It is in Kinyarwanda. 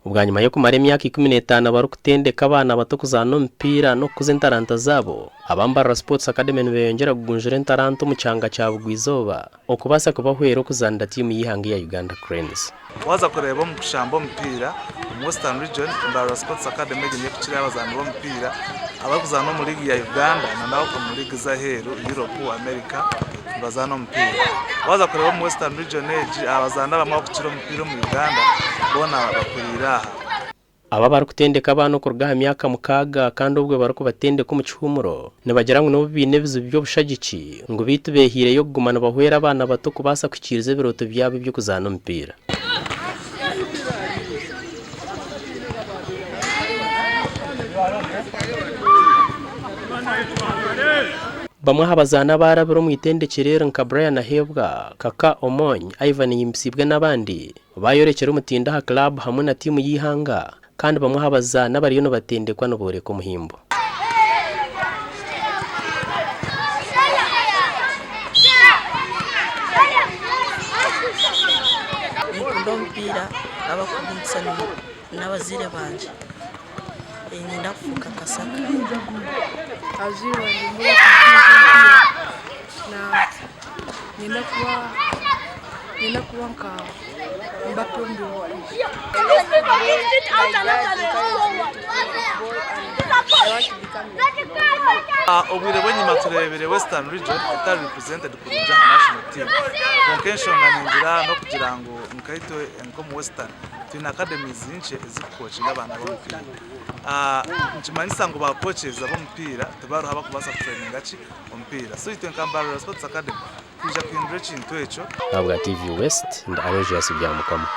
ubwa nyuma yo kumara imyaka 15 bari kutendeka abana bato kuzana umupira no kuzentaranta zabo Mbarara Sports Academy nibeeyongyera kugunjura entaranta mu cyanga cya Bugwizoba okubasa kubahwera kuzanda timu y'Ageihangwe ya Uganda Cranes. Waza kureba mu kushamba umupira mu Western Region Mbarara Sports Academy ngiye kucira abazana umupira abakuzana mu ligi ya Uganda na nawo mu ligi za heru Europe America bazana umupira. Waza kureba mu Western Region abazana bamwe kucira umupira mu Uganda bona bakurira aba bari kutendeka abana kurgaha myaka mukaga kandi ubwo bari kubatendeka mu cyumuro nibagera ngo binebizo byo bushagici ngo bitubehire yo kugumana bahwera abana bato kubasa kwikiriza biroto byabo byo kuzana umupira. Bamwe habazana barabiro mu itendekere nka Brian Ahebwa Kaka Omonyi Ivan Yimsibwe n'abandi bayorekera umutinda ha club hamwe na timu y'Ihanga kandi bamwe habazana bariyo no batendekwa no bore ko muhimbo. Ndompira abakubitsa n'abazire banje ndafuka kasaka azira ndi na nina kuwa nka mbapo ndio obwire bw'enyuma turebere Western Region itari represented ku national team convention ngira no kugira ngo nkayito nko mu Western tuna academies zinche zikocinga abana b'umupira nchimanisa ngo ba coaches ab'umupira tebaro haba kubasa training gachi umupira so itwe Mbarara Sports Academy kuja kwindura chintu echo abwa TV West nda Obwegyese byamukamo.